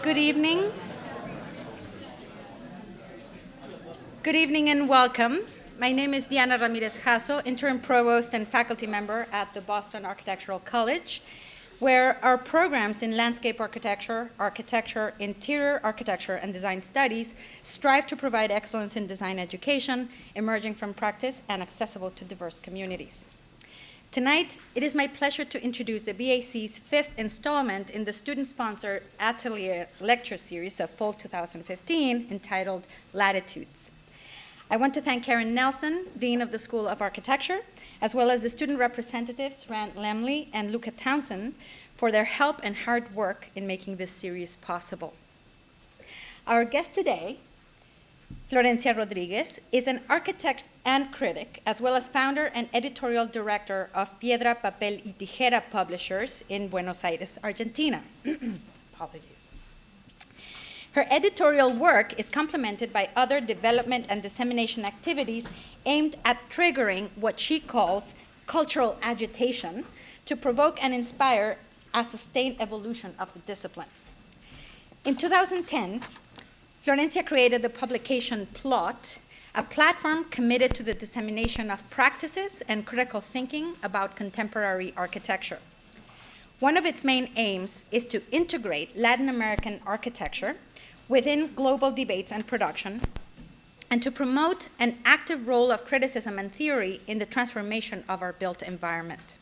Good evening. Good evening and welcome. My name is Diana Ramirez Jasso, interim provost and faculty member at the Boston Architectural College, where our programs in landscape architecture, architecture, interior architecture, and design studies strive to provide excellence in design education, emerging from practice and accessible to diverse communities. Tonight, it is my pleasure to introduce the BAC's fifth installment in the student-sponsored Atelier lecture series of fall 2015 entitled Latitudes. I want to thank Karen Nelson, Dean of the School of Architecture, as well as the student representatives Rand Lemley and Luca Townsend for their help and hard work in making this series possible. Our guest today, Florencia Rodriguez, is an architect and critic, as well as founder and editorial director of Piedra, Papel y Tijera publishers in Buenos Aires, Argentina. Apologies. Her editorial work is complemented by other development and dissemination activities aimed at triggering what she calls cultural agitation to provoke and inspire a sustained evolution of the discipline. In 2010, Florencia created the publication Plot, a platform committed to the dissemination of practices and critical thinking about contemporary architecture. One of its main aims is to integrate Latin American architecture within global debates and production, and to promote an active role of criticism and theory in the transformation of our built environment.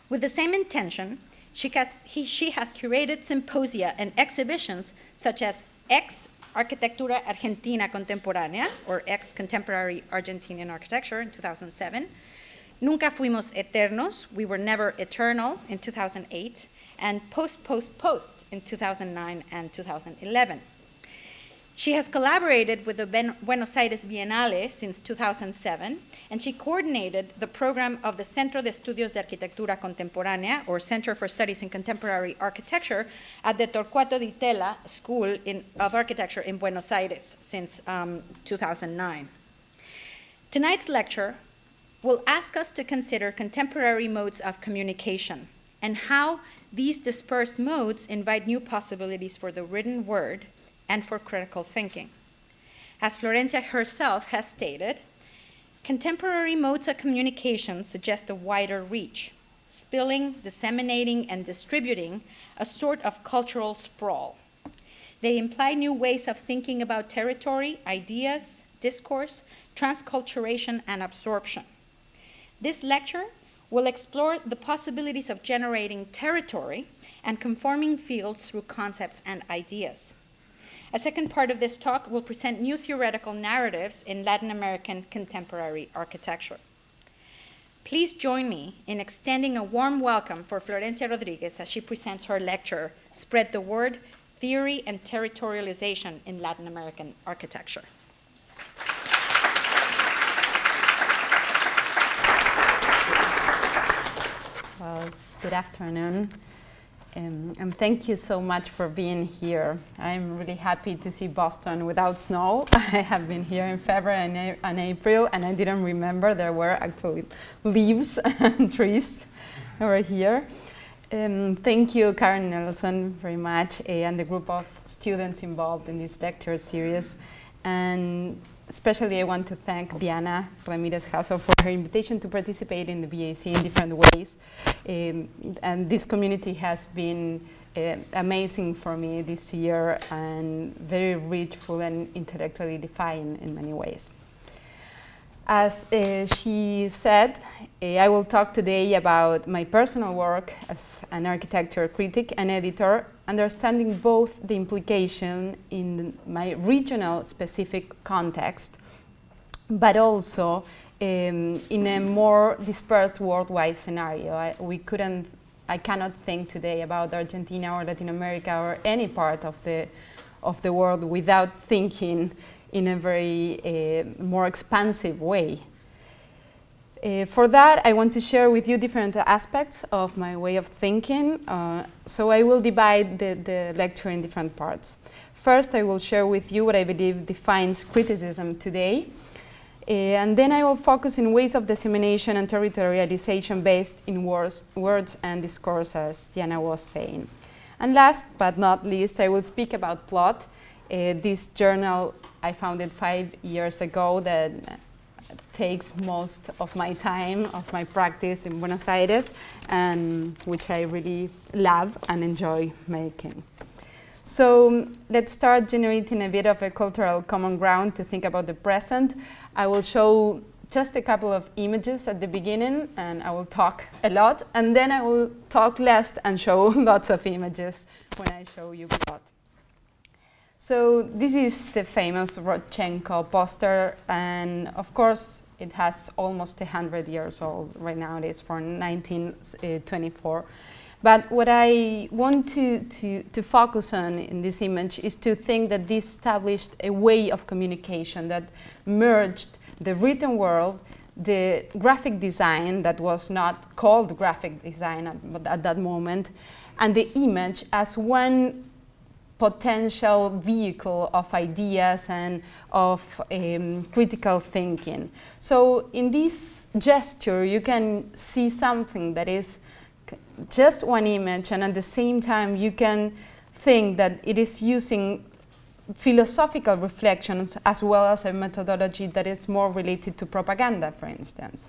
With the same intention, she has curated symposia and exhibitions such as Arquitectura Argentina Contemporánea, or Contemporary Argentinian Architecture in 2007, Nunca Fuimos Eternos, We Were Never Eternal in 2008, and Post in 2009 and 2011. She has collaborated with the Buenos Aires Biennale since 2007, and she coordinated the program of the Centro de Estudios de Arquitectura Contemporánea, or Center for Studies in Contemporary Architecture, at the Torcuato Di Tella School of Architecture in Buenos Aires since 2009. Tonight's lecture will ask us to consider contemporary modes of communication and how these dispersed modes invite new possibilities for the written word and for critical thinking. As Florencia herself has stated, contemporary modes of communication suggest a wider reach, spilling, disseminating, and distributing a sort of cultural sprawl. They imply new ways of thinking about territory, ideas, discourse, transculturation, and absorption. This lecture will explore the possibilities of generating territory and conforming fields through concepts and ideas. A second part of this talk will present new theoretical narratives in Latin American contemporary architecture. Please join me in extending a warm welcome for Florencia Rodriguez as she presents her lecture, Spread the Word, Theory and Territorialization in Latin American Architecture. Well, good afternoon. And thank you so much for being here. I'm really happy to see Boston without snow. I have been here in February and April, and I didn't remember there were actually leaves and trees over here. Thank you, Karen Nelson, very much, and the group of students involved in this lecture series. And especially I want to thank Diana Ramirez Jasso for her invitation to participate in the BAC in different ways. And this community has been amazing for me this year and very rich, full, and intellectually defiant in many ways. As she said, I will talk today about my personal work as an architecture critic and editor, understanding both the implication in my regional specific context, but also in a more dispersed worldwide scenario. I cannot think today about Argentina or Latin America or any part of the world without thinking in a very more expansive way. For that, I want to share with you different aspects of my way of thinking. So I will divide the lecture in different parts. First, I will share with you what I believe defines criticism today. And then I will focus in ways of dissemination and territorialization based in words and discourse, as Diana was saying. And last but not least, I will speak about plot. This journal, I founded 5 years ago, that takes most of my time, of my practice in Buenos Aires, and which I really love and enjoy making. So let's start generating a bit of a cultural common ground to think about the present. I will show just a couple of images at the beginning, and I will talk a lot, and then I will talk less and show lots of images when I show you plot. So this is the famous Rodchenko Posture, and of course it has almost 100 years old right now. It is from 1924. But what I want to focus on in this image is to think that this established a way of communication that merged the written world, the graphic design that was not called graphic design at that moment, and the image as one potential vehicle of ideas and of critical thinking. So in this gesture, you can see something that is just one image, and at the same time, you can think that it is using philosophical reflections as well as a methodology that is more related to propaganda, for instance.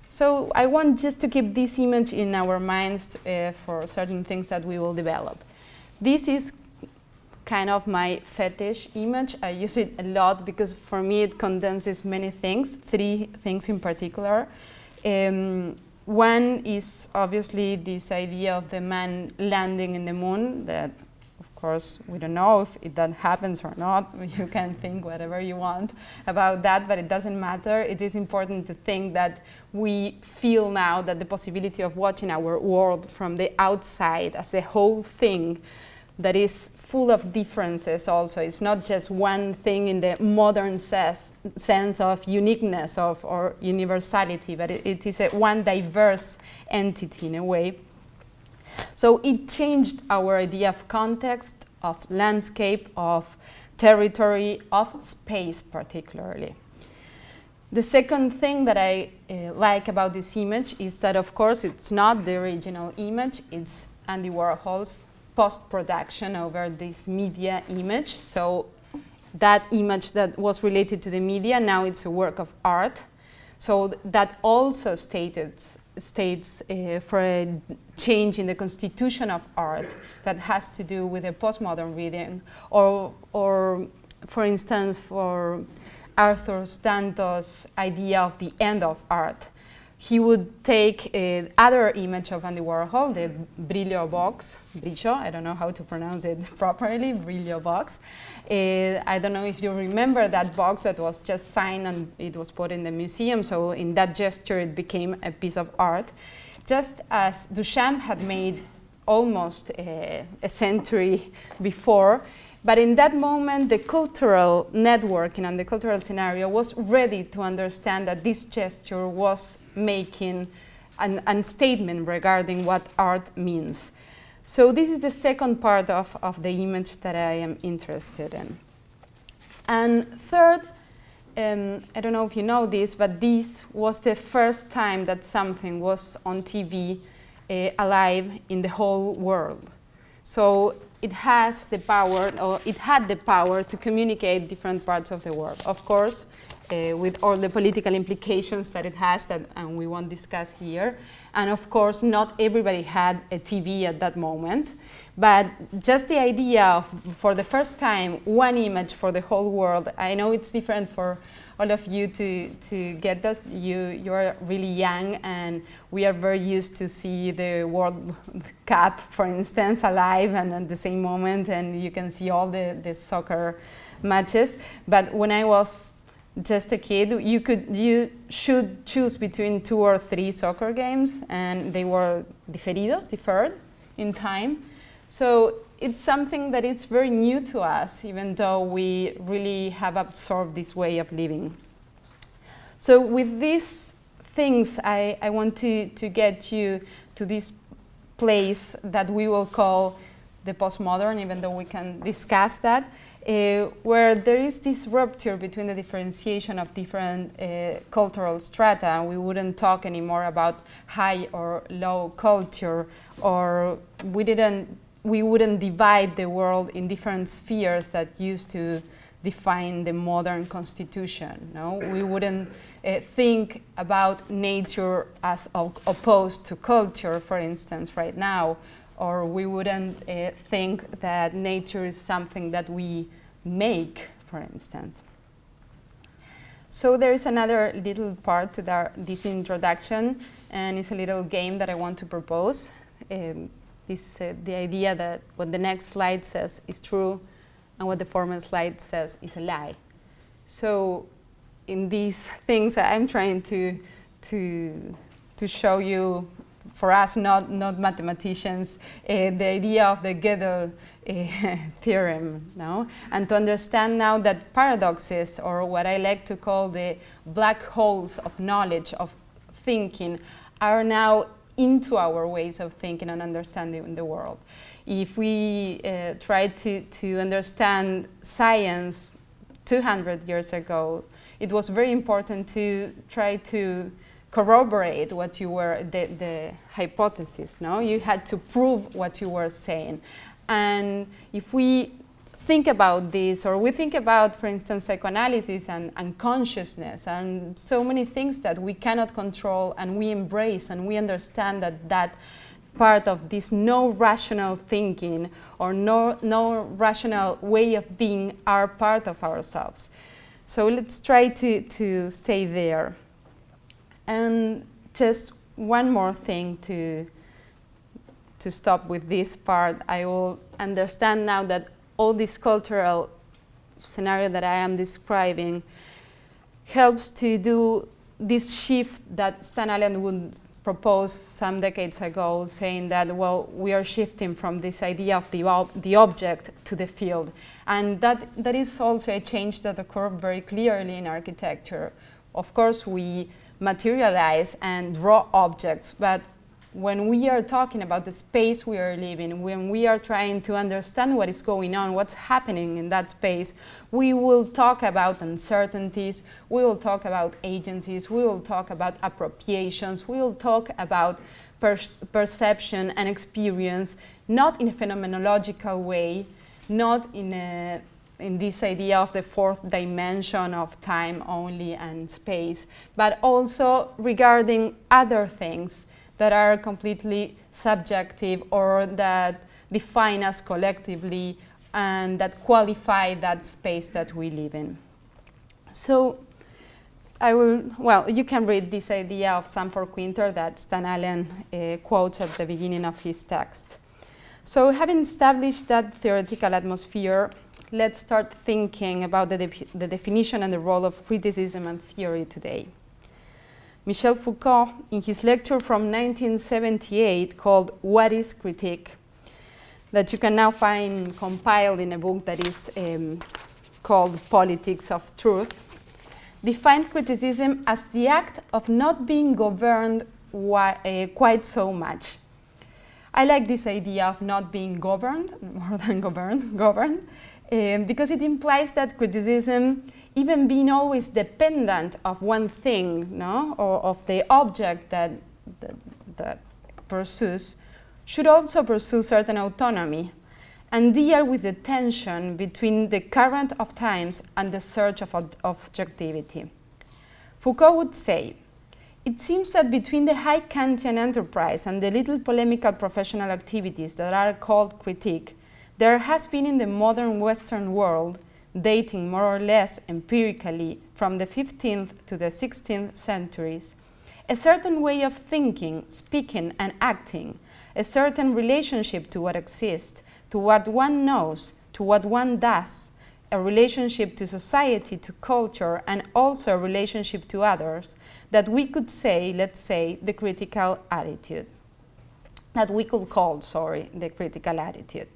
So I want just to keep this image in our minds for certain things that we will develop. This is kind of my fetish image. I use it a lot because for me it condenses many things, 3 things in particular. One is obviously this idea of the man landing in the moon, that of course we don't know if that happens or not. You can think whatever you want about that, but it doesn't matter. It is important to think that we feel now that the possibility of watching our world from the outside as a whole thing that is full of differences also. It's not just one thing in the modern sense of uniqueness or universality, but it is one diverse entity in a way. So it changed our idea of context, of landscape, of territory, of space particularly. The second thing that I like about this image is that, of course, it's not the original image, it's Andy Warhol's post-production over this media image. So that image that was related to the media, now it's a work of art. So that also states for a change in the constitution of art that has to do with a postmodern reading, or for instance, for Arthur Stanton's idea of the end of art. He would take other image of Andy Warhol, the Brillo box, Brillo, I don't know how to pronounce it properly, Brillo box. I don't know if you remember that box that was just signed and it was put in the museum, so in that gesture it became a piece of art. Just as Duchamp had made almost a century before, but in that moment, the cultural networking and the cultural scenario was ready to understand that this gesture was making a statement regarding what art means. So this is the second part of the image that I am interested in. And third, I don't know if you know this, but this was the first time that something was on TV alive in the whole world. So it has the power, or it had the power to communicate different parts of the world. Of course, with all the political implications that it has, and we won't discuss here. And of course, not everybody had a TV at that moment. But just the idea of, for the first time, one image for the whole world. I know it's different for all of you to get this. You are really young, and we are very used to see the World Cup, for instance, alive and at the same moment, and you can see all the soccer matches. But when I was just a kid, you should choose between 2 or 3 soccer games, and they were deferred in time. So it's something that is very new to us, even though we really have absorbed this way of living. So with these things, I want to get you to this place that we will call the postmodern, even though we can discuss that. where there is this rupture between the differentiation of different cultural strata. We wouldn't talk anymore about high or low culture, or we wouldn't divide the world in different spheres that used to define the modern constitution. No? We wouldn't think about nature as opposed to culture, for instance, right now, or we wouldn't think that nature is something that we make, for instance. So there is another little part to this introduction, and it's a little game that I want to propose. The idea that what the next slide says is true and what the former slide says is a lie. So in these things I'm trying to show you, for us not mathematicians, the idea of the Gödel theorem, no? And to understand now that paradoxes, or what I like to call the black holes of knowledge, of thinking, are now into our ways of thinking and understanding the world. If we try to understand science 200 years ago, it was very important to try to corroborate what you were, the hypothesis, no? You had to prove what you were saying. And if we think about this, or we think about, for instance, psychoanalysis and consciousness, and so many things that we cannot control, and we embrace, and we understand that part of this no rational thinking or no rational way of being are part of ourselves. So let's try to stay there. And just one more thing to stop with this part. I will understand now that all this cultural scenario that I am describing helps to do this shift that Stan Allen would propose some decades ago, saying that, well, we are shifting from this idea of the object to the field. And that is also a change that occurred very clearly in architecture. Of course, we materialize and draw objects, but when we are talking about the space we are living, when we are trying to understand what is going on, what's happening in that space, we will talk about uncertainties, we will talk about agencies, we will talk about appropriations, we will talk about perception and experience, not in a phenomenological way, not in this idea of the fourth dimension of time only and space, but also regarding other things that are completely subjective, or that define us collectively and that qualify that space that we live in. So you can read this idea of Sanford Quinter that Stan Allen quotes at the beginning of his text. So having established that theoretical atmosphere, let's start thinking about the definition and the role of criticism and theory today. Michel Foucault, in his lecture from 1978 called What is Critique?, that you can now find compiled in a book that is called Politics of Truth, defined criticism as the act of not being governed quite so much. I like this idea of not being governed, more than governed, because it implies that criticism, even being always dependent of one thing, no, or of the object that pursues, should also pursue certain autonomy and deal with the tension between the current of times and the search of objectivity. Foucault would say, it seems that between the high Kantian enterprise and the little polemical professional activities that are called critique, there has been in the modern Western world, dating more or less empirically from the 15th to the 16th centuries, a certain way of thinking, speaking, and acting, a certain relationship to what exists, to what one knows, to what one does, a relationship to society, to culture, and also a relationship to others, that we could say, let's say, the critical attitude. That we could call, the critical attitude.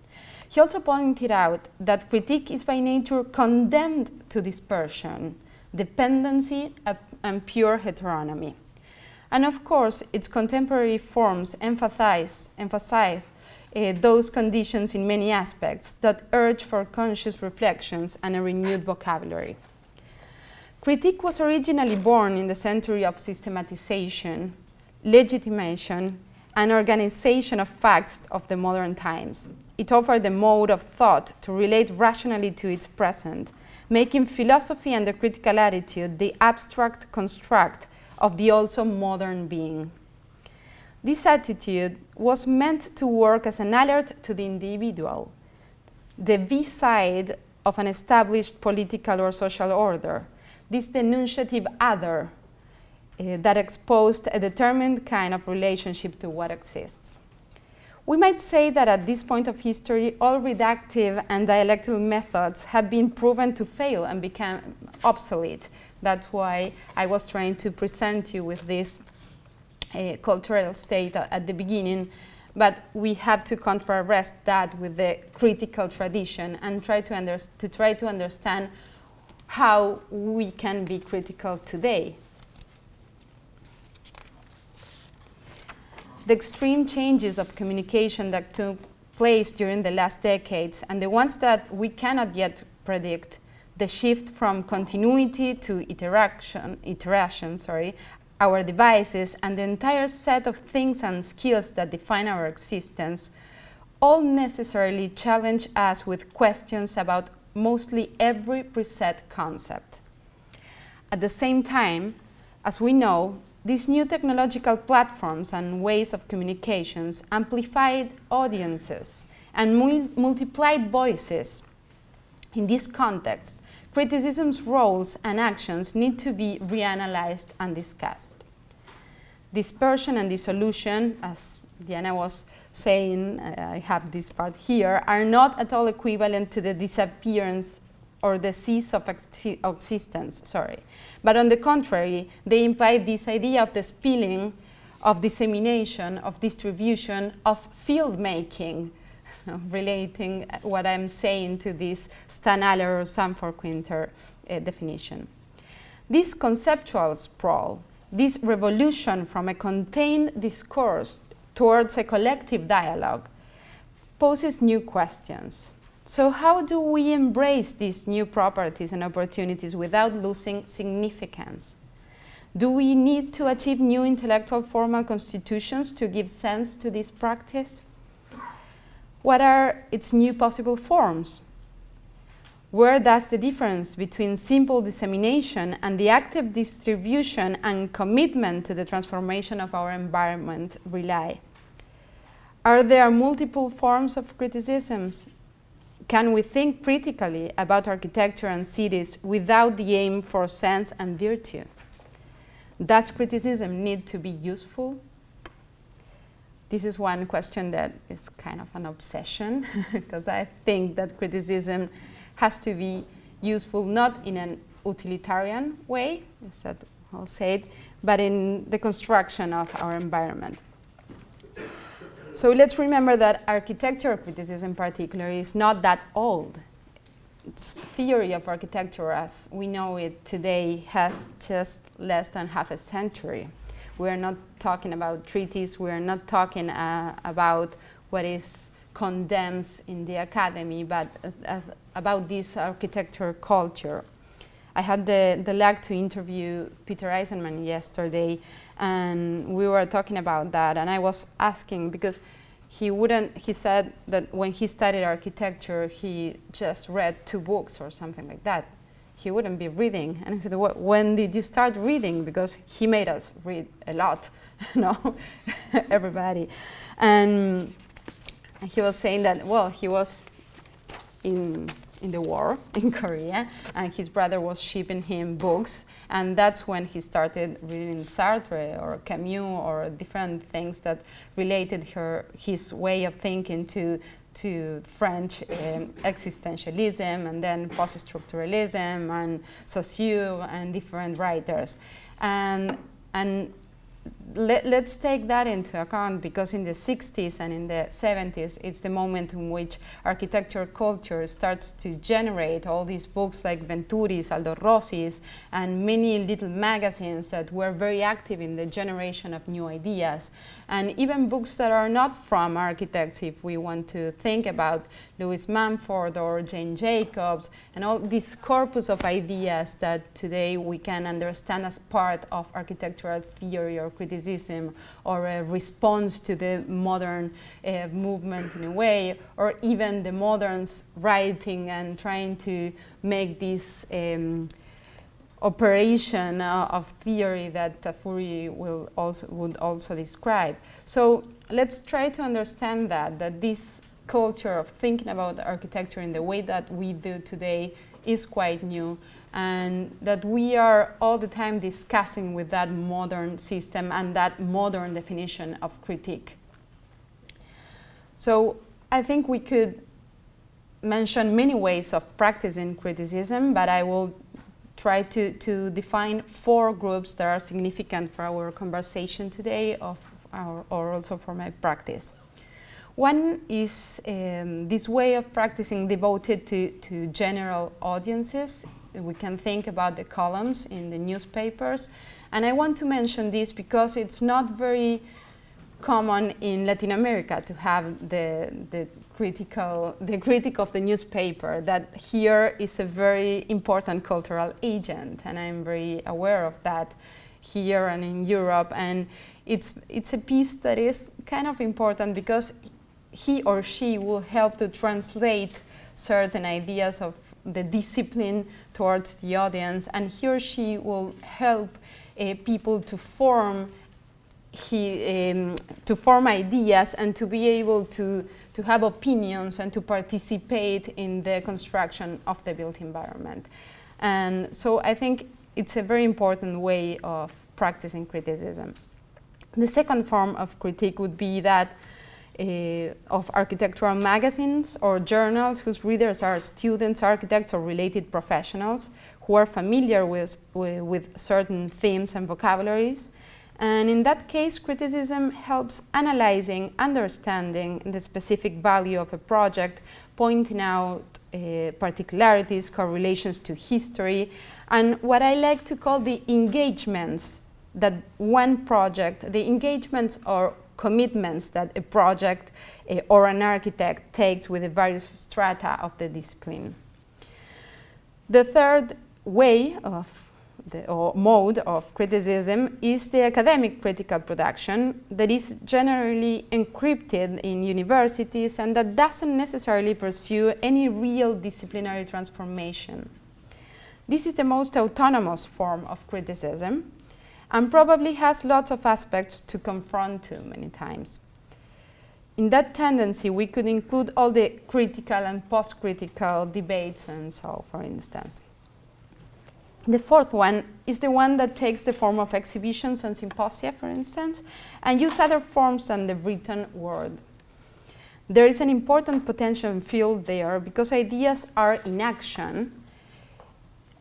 He also pointed out that critique is by nature condemned to dispersion, dependency, and pure heteronomy. And of course, its contemporary forms emphasize those conditions in many aspects that urge for conscious reflections and a renewed vocabulary. Critique was originally born in the century of systematization, legitimation, and organization of facts of the modern times. It offered a mode of thought to relate rationally to its present, making philosophy and the critical attitude the abstract construct of the also modern being. This attitude was meant to work as an alert to the individual, the V-side of an established political or social order, this denunciative other that exposed a determined kind of relationship to what exists. We might say that at this point of history, all reductive and dialectical methods have been proven to fail and become obsolete. That's why I was trying to present you with this cultural state at the beginning, but we have to contrast that with the critical tradition and try to understand how we can be critical today. The extreme changes of communication that took place during the last decades and the ones that we cannot yet predict, the shift from continuity to iteration, our devices, and the entire set of things and skills that define our existence, all necessarily challenge us with questions about mostly every preset concept. At the same time, as we know, these new technological platforms and ways of communications amplified audiences and multiplied voices. In this context, criticism's roles and actions need to be reanalyzed and discussed. Dispersion and dissolution, as Diana was saying, I have this part here, are not at all equivalent to the disappearance or the cease of existence, But on the contrary, they imply this idea of the spilling, of dissemination, of distribution, of field making, relating what I'm saying to this Stanaller or Sanford-Quinter definition. This conceptual sprawl, this revolution from a contained discourse towards a collective dialogue, poses new questions. So how do we embrace these new properties and opportunities without losing significance? Do we need to achieve new intellectual formal constitutions to give sense to this practice? What are its new possible forms? Where does the difference between simple dissemination and the active distribution and commitment to the transformation of our environment rely? Are there multiple forms of criticisms? Can we think critically about architecture and cities without the aim for sense and virtue? Does criticism need to be useful? This is one question that is kind of an obsession, because I think that criticism has to be useful not in an utilitarian way, as that I'll say it, but in the construction of our environment. So let's remember that architectural criticism particularly is not that old. Its theory of architecture as we know it today has just less than half a century. We're not talking about treaties, we're not talking about what is condemned in the academy, but about this architecture culture. I had the luck to interview Peter Eisenman yesterday, and we were talking about that, and I was asking, because he said that when he studied architecture, he just read 2 books or something like that. He wouldn't be reading. And I said, when did you start reading? Because he made us read a lot, everybody. And he was saying that, well, he was in the war in Korea, and his brother was shipping him books, and that's when he started reading Sartre or Camus or different things that related his way of thinking to French existentialism, and then post-structuralism and Saussure and different writers. And let's take that into account, because in the 60s and in the 70s, it's the moment in which architecture culture starts to generate all these books like Venturi's, Aldo Rossi's, and many little magazines that were very active in the generation of new ideas. And even books that are not from architects, if we want to think about Louis Mumford or Jane Jacobs, and all this corpus of ideas that today we can understand as part of architectural theory or criticism, or a response to the modern movement in a way, or even the moderns writing and trying to make this operation of theory that Fourier would also describe. So let's try to understand that this culture of thinking about architecture in the way that we do today is quite new, and that we are all the time discussing with that modern system and that modern definition of critique. So I think we could mention many ways of practicing criticism, but I will try to define 4 groups that are significant for our conversation today or also for my practice. One is this way of practicing devoted to general audiences. We can think about the columns in the newspapers. And I want to mention this because it's not very common in Latin America to have the critic of the newspaper, that here is a very important cultural agent, and I'm very aware of that here and in Europe. And it's a piece that is kind of important because he or she will help to translate certain ideas of the discipline towards the audience, and he or she will help people to form ideas and to be able to have opinions and to participate in the construction of the built environment. And so I think it's a very important way of practicing criticism. The second form of critique would be that of architectural magazines or journals whose readers are students, architects, or related professionals who are familiar with certain themes and vocabularies. And in that case, criticism helps analyzing, understanding the specific value of a project, pointing out particularities, correlations to history, and what I like to call the engagements that one project, the engagements or commitments that a project or an architect takes with the various strata of the discipline. The third way or mode of criticism is the academic critical production that is generally encrypted in universities and that doesn't necessarily pursue any real disciplinary transformation. This is the most autonomous form of criticism and probably has lots of aspects to confront to many times. In that tendency, we could include all the critical and post-critical debates and so, for instance. The fourth one is the one that takes the form of exhibitions and symposia, for instance, and use other forms than the written word. There is an important potential field there because ideas are in action,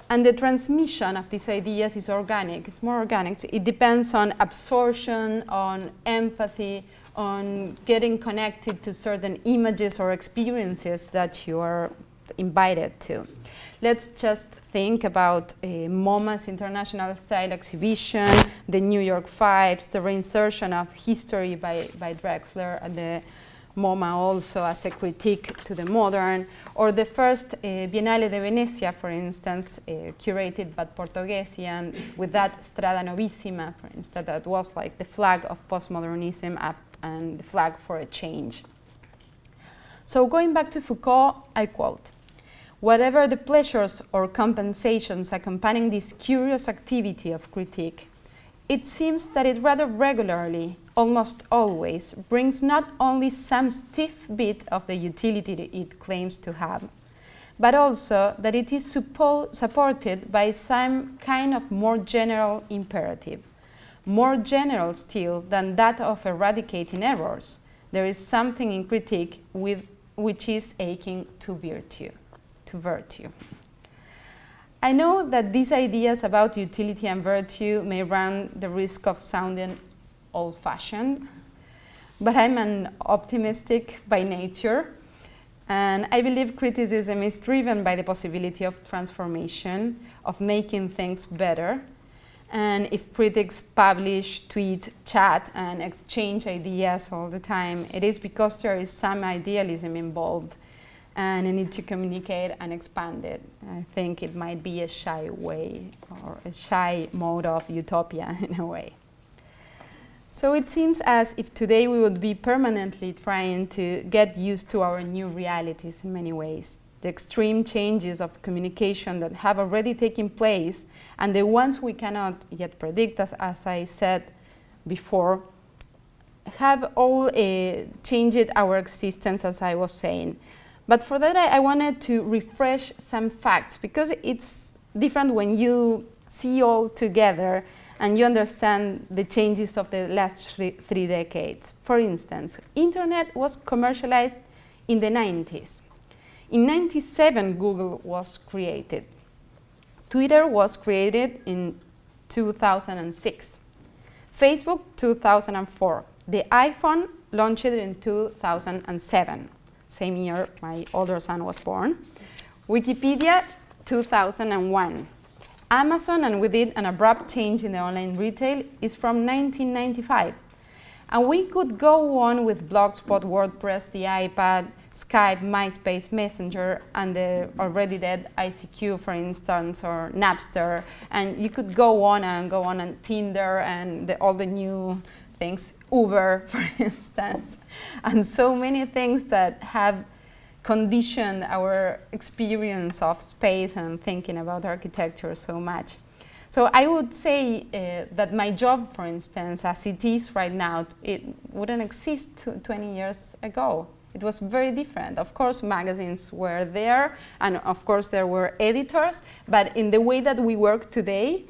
and the transmission of these ideas is organic. It's more organic. It depends on absorption, on empathy, on getting connected to certain images or experiences that you are invited to. Let's just think about MoMA's International Style Exhibition, the New York Fives, the reinsertion of history by Drexler at the MoMA also as a critique to the modern, or the first Biennale de Venezia, for instance, curated by Portoghesi, and with that Strada Novissima, for instance, that was like the flag of postmodernism and the flag for a change. So going back to Foucault, I quote, "Whatever the pleasures or compensations accompanying this curious activity of critique, it seems that it rather regularly, almost always, brings not only some stiff bit of the utility it claims to have, but also that it is supported by some kind of more general imperative, more general still than that of eradicating errors. There is something in critique which is akin to virtue. I know that these ideas about utility and virtue may run the risk of sounding old-fashioned, but I'm an optimistic by nature, and I believe criticism is driven by the possibility of transformation, of making things better. And if critics publish, tweet, chat, and exchange ideas all the time, it is because there is some idealism involved and a need to communicate and expand it. I think it might be a shy way or a shy mode of utopia in a way. So it seems as if today we would be permanently trying to get used to our new realities in many ways. The extreme changes of communication that have already taken place and the ones we cannot yet predict, as I said before, have all changed our existence, as I was saying. But for that, I wanted to refresh some facts, because it's different when you see all together and you understand the changes of the last three decades. For instance, internet was commercialized in the 90s. In 97, Google was created. Twitter was created in 2006. Facebook, 2004. The iPhone launched in 2007. Same year my older son was born. Wikipedia, 2001. Amazon, and with it an abrupt change in the online retail, is from 1995. And we could go on with Blogspot, WordPress, the iPad, Skype, MySpace, Messenger, and the already dead ICQ, for instance, or Napster. And you could go on and Tinder and all the new things, Uber, for instance. And so many things that have conditioned our experience of space and thinking about architecture so much. So I would say that my job, for instance, as it is right now, it wouldn't exist 20 years ago. It was very different. Of course, magazines were there, and of course there were editors, but in the way that we work today,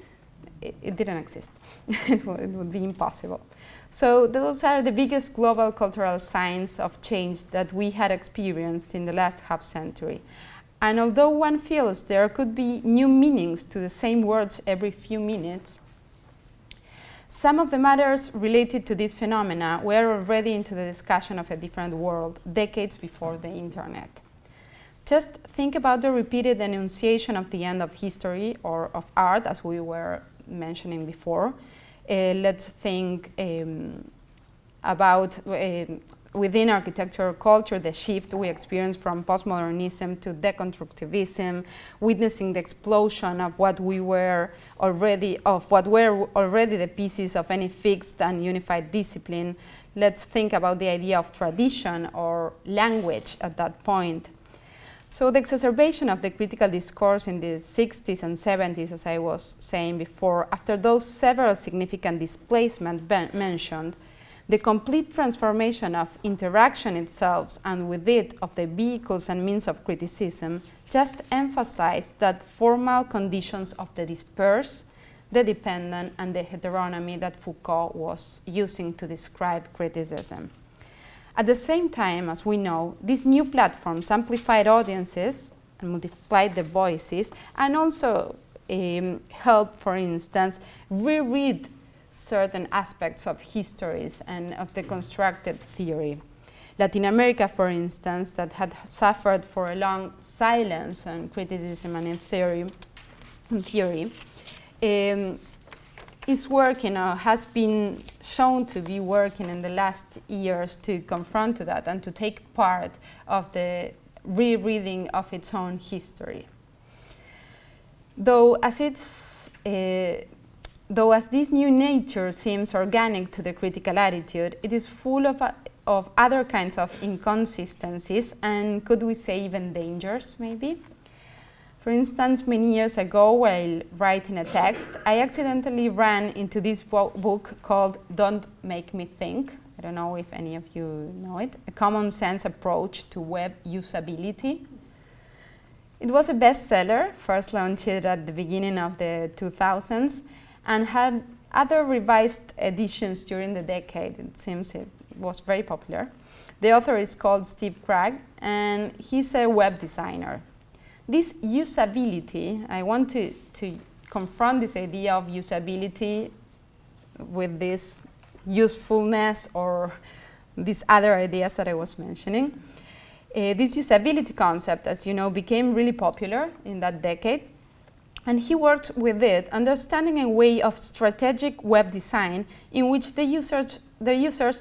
it didn't exist. It would be impossible. So those are the biggest global cultural signs of change that we had experienced in the last half century. And although one feels there could be new meanings to the same words every few minutes, some of the matters related to this phenomena were already into the discussion of a different world decades before the internet. Just think about the repeated enunciation of the end of history or of art, as we were mentioning before. Let's think about within architectural culture, the shift we experience from postmodernism to deconstructivism, witnessing the explosion of what were already the pieces of any fixed and unified discipline. Let's think about the idea of tradition or language at that point. So the exacerbation of the critical discourse in the 60s and 70s, as I was saying before, after those several significant displacements mentioned, the complete transformation of interaction itself, and with it of the vehicles and means of criticism, just emphasized that formal conditions of the dispersed, the dependent, and the heteronomy that Foucault was using to describe criticism. At the same time, as we know, these new platforms amplified audiences and multiplied the voices, and also helped, for instance, reread certain aspects of histories and of the constructed theory. Latin America, for instance, that had suffered for a long silence on criticism and in theory, is working or has been shown to be working in the last years to confront to that and to take part of the rereading of its own history. Though as this new nature seems organic to the critical attitude, it is full of other kinds of inconsistencies and, could we say, even dangers, maybe? For instance, many years ago, while writing a text, I accidentally ran into this book called Don't Make Me Think. I don't know if any of you know it. A common sense approach to web usability. It was a bestseller, first launched at the beginning of the 2000s, and had other revised editions during the decade. It seems it was very popular. The author is called Steve Krag, and he's a web designer. This usability, I want to confront this idea of usability with this usefulness or these other ideas that I was mentioning. This usability concept, as you know, became really popular in that decade. And he worked with it, understanding a way of strategic web design in which the users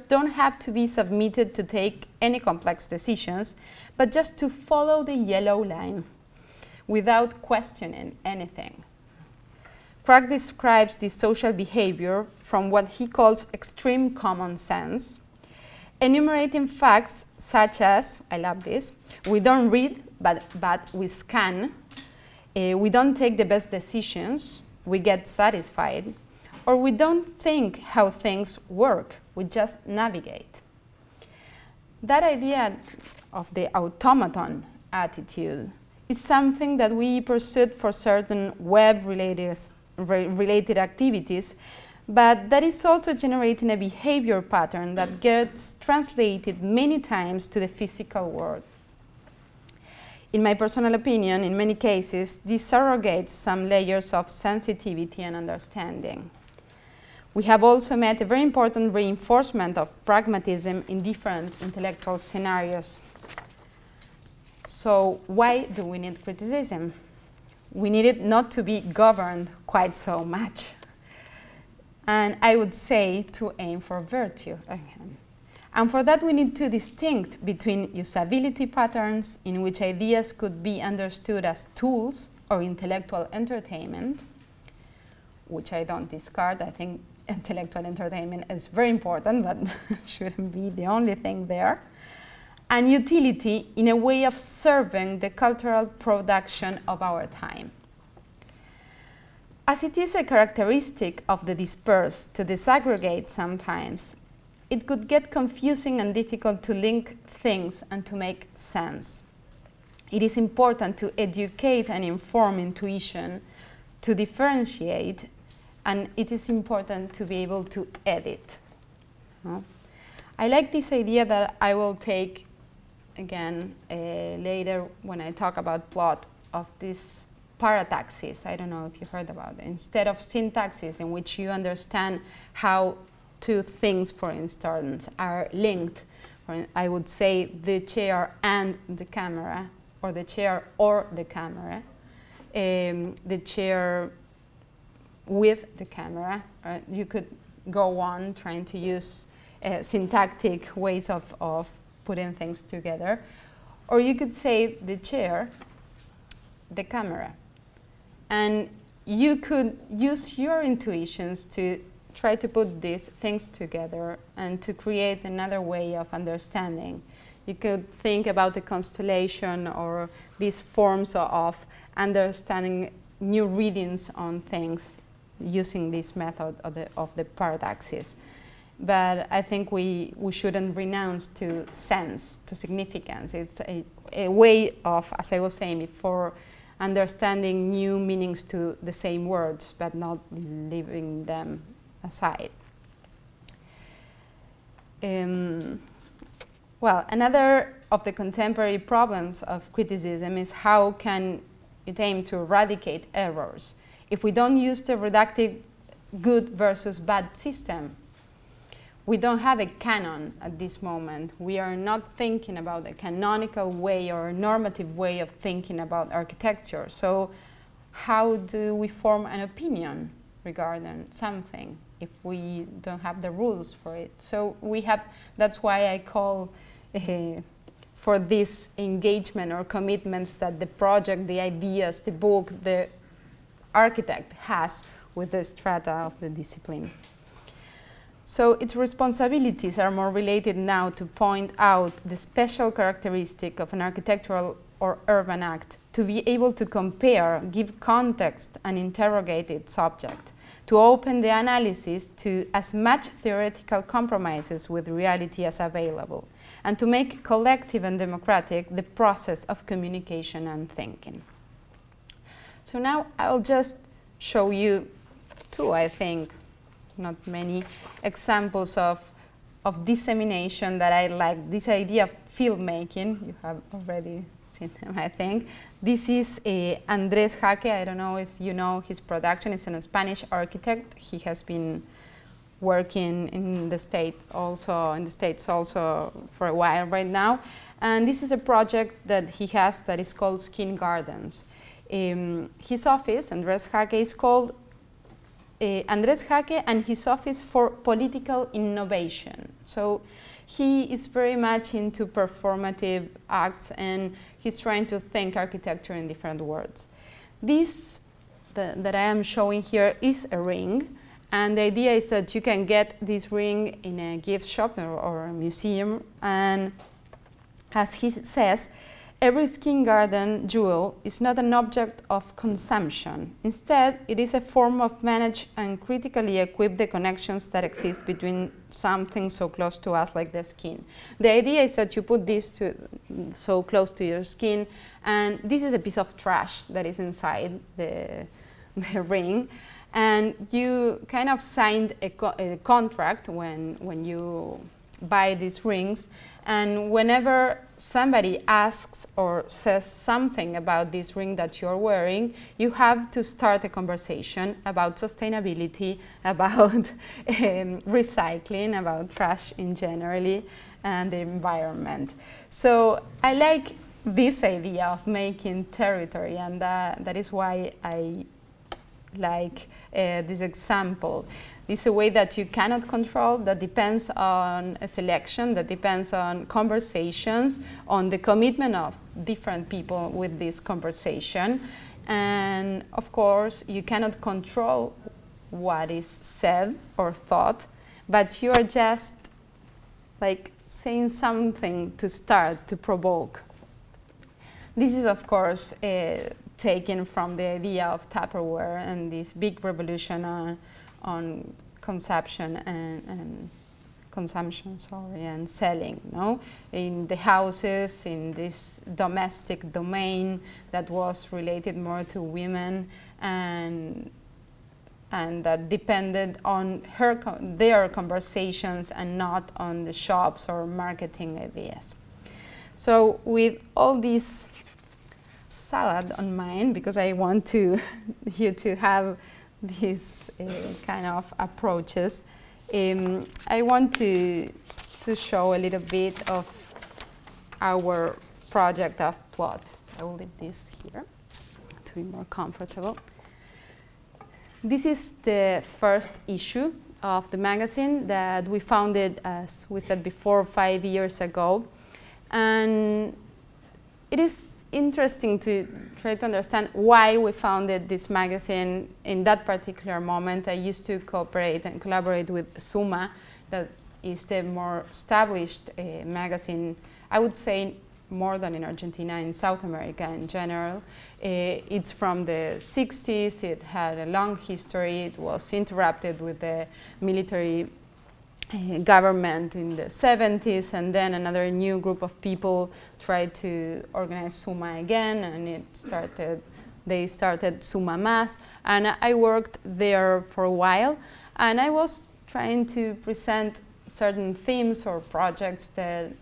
don't have to be submitted to take any complex decisions, but just to follow the yellow line without questioning anything. Craig describes this social behavior from what he calls extreme common sense, enumerating facts such as, I love this, we don't read, but we scan, we don't take the best decisions, we get satisfied, or we don't think how things work, we just navigate. That idea of the automaton attitude is something that we pursued for certain web-related activities, but that is also generating a behavior pattern that gets translated many times to the physical world. In my personal opinion, in many cases, this surrogates some layers of sensitivity and understanding. We have also met a very important reinforcement of pragmatism in different intellectual scenarios. So why do we need criticism? We need it not to be governed quite so much. And I would say to aim for virtue again. And for that, we need to distinguish between usability patterns in which ideas could be understood as tools or intellectual entertainment, which I don't discard. I think intellectual entertainment is very important, but shouldn't be the only thing there. And utility in a way of serving the cultural production of our time. As it is a characteristic of the dispersed to disaggregate sometimes, it could get confusing and difficult to link things and to make sense. It is important to educate and inform intuition, to differentiate, and it is important to be able to edit. I like this idea that I will take again later when I talk about plot of this parataxis. I don't know if you heard about it. Instead of syntaxis in which you understand how two things, for instance, are linked, I would say the chair and the camera, or the chair or the camera, the chair with the camera. You could go on trying to use syntactic ways of putting things together. Or you could say the chair, the camera. And you could use your intuitions to try to put these things together and to create another way of understanding. You could think about the constellation or these forms of understanding new readings on things using this method of the paradoxes. But I think we shouldn't renounce to sense, to significance. It's a way of, as I was saying before, understanding new meanings to the same words, but not leaving them aside. Well, another of the contemporary problems of criticism is how can it aim to eradicate errors if we don't use the reductive good versus bad system. We don't have a canon at this moment. We are not thinking about a canonical way or a normative way of thinking about architecture. So how do we form an opinion regarding something if we don't have the rules for it? So we have, that's why I call for this engagement or commitments that the project, the ideas, the book, the architect has with the strata of the discipline. So its responsibilities are more related now to point out the special characteristic of an architectural or urban act, to be able to compare, give context, and interrogate its subject, to open the analysis to as much theoretical compromises with reality as available, and to make collective and democratic the process of communication and thinking. So now I'll just show you two, I think, not many examples of dissemination that I like. This idea of filmmaking, you have already seen them, I think. This is Andrés Jaque. I don't know if you know his production. He's a Spanish architect. He has been working in the States also for a while right now. And this is a project that he has that is called Skin Gardens. His office, Andrés Jaque, is called Andrés Jaque and his office for political innovation. So he is very much into performative acts, and he's trying to think architecture in different words. This that I am showing here is a ring, and the idea is that you can get this ring in a gift shop or a museum, and as he says, every skin garden jewel is not an object of consumption. Instead, it is a form of manage and critically equip the connections that exist between something so close to us like the skin. The idea is that you put this so close to your skin, and this is a piece of trash that is inside the ring, and you kind of signed a contract when you buy these rings. And whenever somebody asks or says something about this ring that you're wearing, you have to start a conversation about sustainability, about recycling, about trash in generally, and the environment. So I like this idea of making territory, and that is why I like this example. It's a way that you cannot control, that depends on a selection, that depends on conversations, on the commitment of different people with this conversation. And of course, you cannot control what is said or thought, but you are just like saying something to start, to provoke. This is, of course, taken from the idea of Tupperware and this big revolution on consumption and consumption, and selling, no? In the houses, in this domestic domain that was related more to women and that depended on their conversations and not on the shops or marketing ideas. So with all this salad on mine, because I want you to have these kind of approaches, I want to show a little bit of our project of plot. I will leave this here to be more comfortable. This is the first issue of the magazine that we founded, as we said before, 5 years ago. And it is interesting to try to understand why we founded this magazine in that particular moment. I used to cooperate and collaborate with Suma, that is the more established magazine, I would say more than in Argentina, in South America in general. It's from the 60s, it had a long history, it was interrupted with the military government in the 70s, and then another new group of people tried to organize Suma again, and they started Suma Más, and I worked there for a while, and I was trying to present certain themes or projects that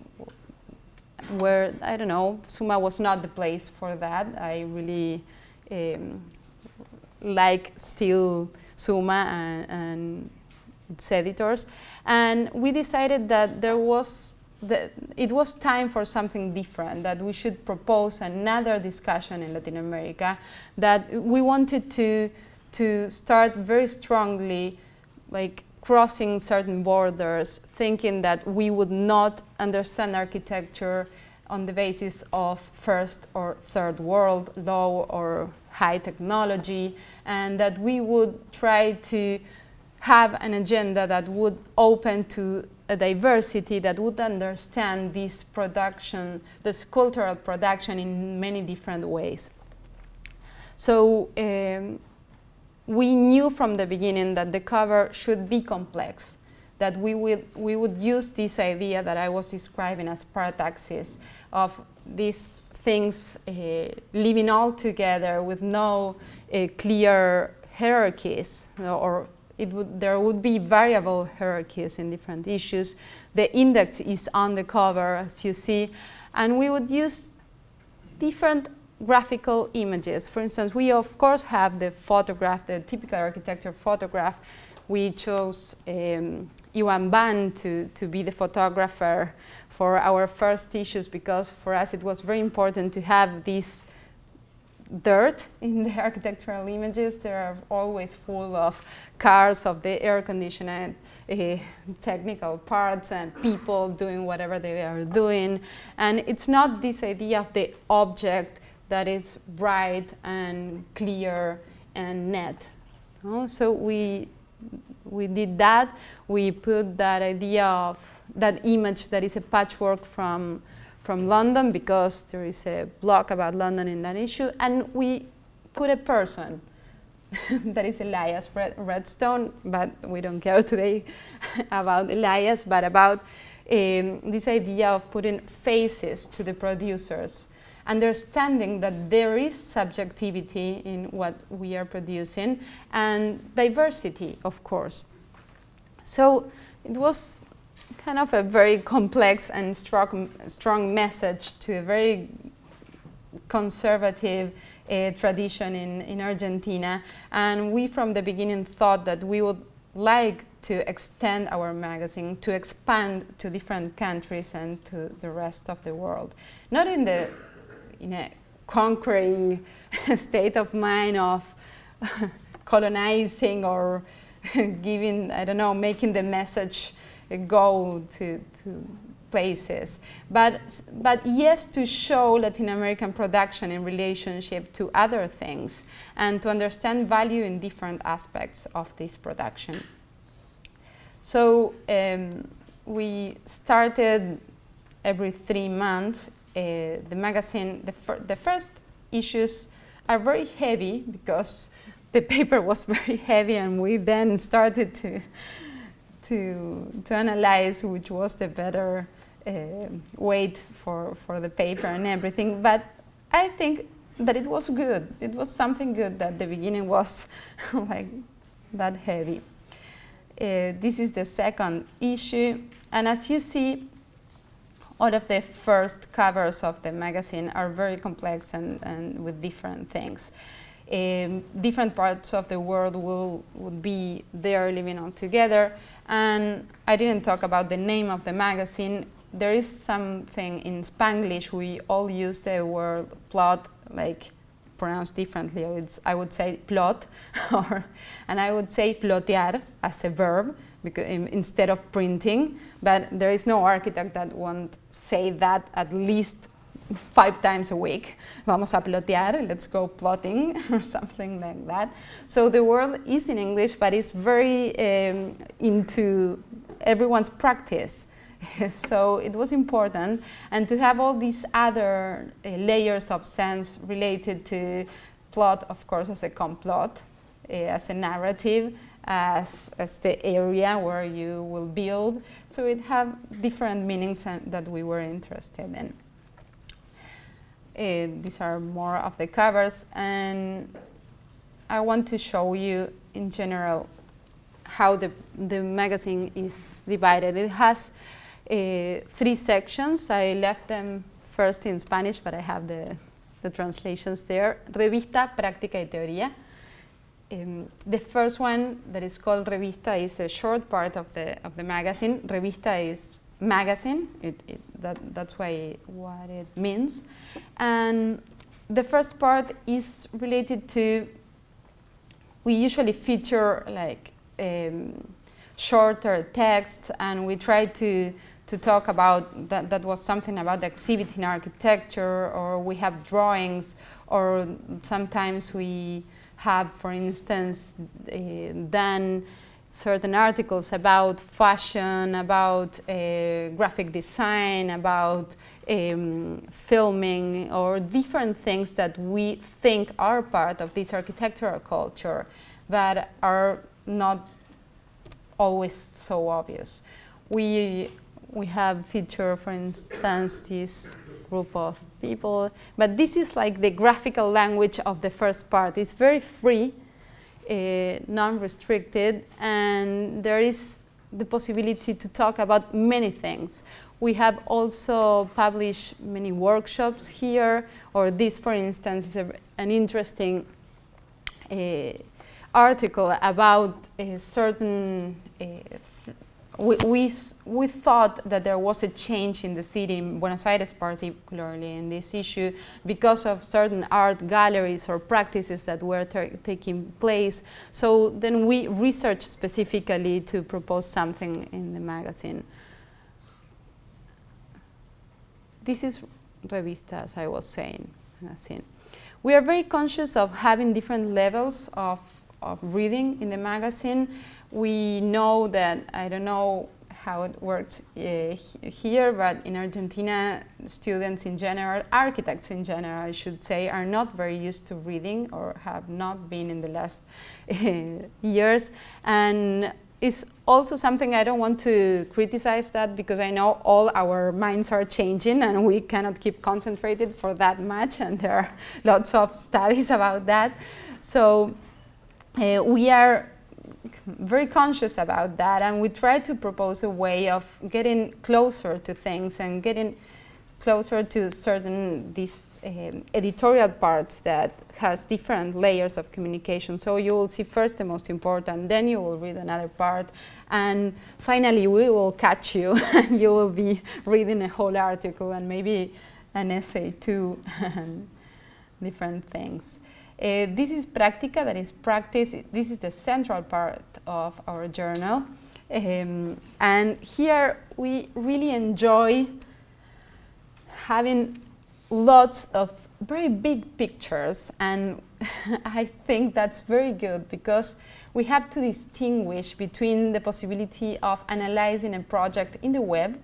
were, I don't know, Suma was not the place for that. I really like still Suma and its editors, and we decided that it was time for something different, that we should propose another discussion in Latin America, that we wanted to start very strongly, like crossing certain borders, thinking that we would not understand architecture on the basis of first or third world, low or high technology, and that we would try to have an agenda that would open to a diversity, that would understand this production, this cultural production in many different ways. So we knew from the beginning that the cover should be complex, that we would use this idea that I was describing as parataxis, of these things living all together with no clear hierarchies, or there would be variable hierarchies in different issues. The index is on the cover, as you see, and we would use different graphical images. For instance, we of course have the photograph, the typical architecture photograph, we chose Iwan Ban to be the photographer for our first issues, because for us it was very important to have this dirt in the architectural images. They are always full of cars, of the air conditioning, technical parts, and people doing whatever they are doing. And it's not this idea of the object that is bright and clear and net. No? So we did that. We put that idea of that image that is a patchwork from London, because there is a blog about London in that issue, and we put a person that is Elias Redstone, but we don't care today about Elias, but about this idea of putting faces to the producers, understanding that there is subjectivity in what we are producing, and diversity, of course. So it was kind of a very complex and strong message to a very conservative tradition in Argentina. And we from the beginning thought that we would like to extend our magazine, to expand to different countries and to the rest of the world. Not in a conquering state of mind of colonizing or giving, I don't know, making the message go to places, but yes, to show Latin American production in relationship to other things, and to understand value in different aspects of this production. So we started every 3 months. The magazine, the first issues are very heavy because the paper was very heavy, and we then started to analyze which was the better weight for the paper and everything. But I think that it was good. It was something good that the beginning was like that heavy. This is the second issue, and as you see, all of the first covers of the magazine are very complex and with different things. Different parts of the world would be there living all together. And I didn't talk about the name of the magazine. There is something in Spanglish. We all use the word plot, like pronounced differently. I would say plot, and I would say plotear as a verb, because instead of printing. But there is no architect that won't say that at least 5 times a week. Vamos a plotear, let's go plotting, or something like that. So the word is in English, but it's very into everyone's practice. So it was important, and to have all these other layers of sense related to plot, of course, as a complot, as a narrative, as the area where you will build. So it have different meanings that we were interested in. These are more of the covers, and I want to show you in general how the magazine is divided. It has 3 sections. I left them first in Spanish, but I have the translations there. Revista, Práctica y Teoría. The first one, that is called Revista, is a short part of the magazine. Revista is magazine. That's what it means. And the first part is related to, we usually feature like shorter texts, and we try to talk about that was something about the exhibiting architecture, or we have drawings, or sometimes we have, for instance, done certain articles about fashion, about graphic design, about filming, or different things that we think are part of this architectural culture that are not always so obvious. We have featured, for instance, this group of people, but this is like the graphical language of the first part. It's very free, non-restricted, and there is the possibility to talk about many things. We have also published many workshops here, or this, for instance, is an interesting article about a certain we thought that there was a change in the city, in Buenos Aires particularly, in this issue because of certain art galleries or practices that were taking place. So then we researched specifically to propose something in the magazine. This is Revista, as I was saying. We are very conscious of having different levels of reading in the magazine. We know that, I don't know how it works here, but in Argentina, students in general, architects in general, I should say, are not very used to reading or have not been in the last years. And it's also something I don't want to criticize that, because I know all our minds are changing and we cannot keep concentrated for that much, and there are lots of studies about that. So we are very conscious about that, and we try to propose a way of getting closer to things and getting closer to certain these editorial parts that has different layers of communication. So you will see first the most important, then you will read another part, and finally we will catch you and you will be reading a whole article and maybe an essay too, and different things. This is Práctica, that is practice. This is the central part of our journal. And here we really enjoy having lots of very big pictures, and I think that's very good, because we have to distinguish between the possibility of analyzing a project in the web.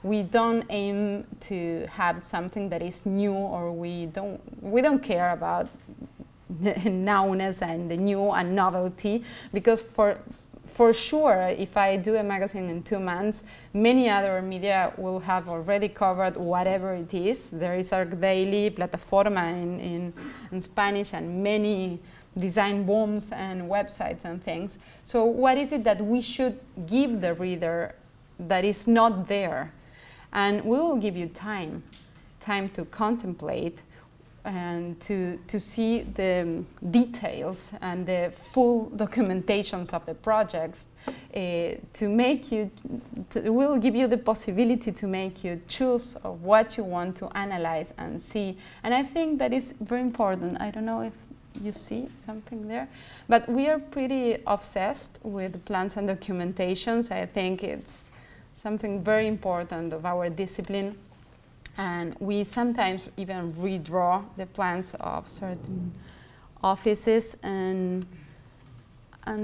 We don't aim to have something that is new, or we don't care about the nowness and the new and novelty, because for sure, if I do a magazine in 2 months, many other media will have already covered whatever it is. There is Arc Daily, Plataforma in Spanish, and many design booms and websites and things. So what is it that we should give the reader that is not there? And we will give you time to contemplate and to see the details and the full documentations of the projects, to make you, will give you the possibility to make you choose of what you want to analyze and see. And I think that is very important. I don't know if you see something there, but we are pretty obsessed with plans and documentations. I think it's something very important of our discipline. And we sometimes even redraw the plans of certain offices and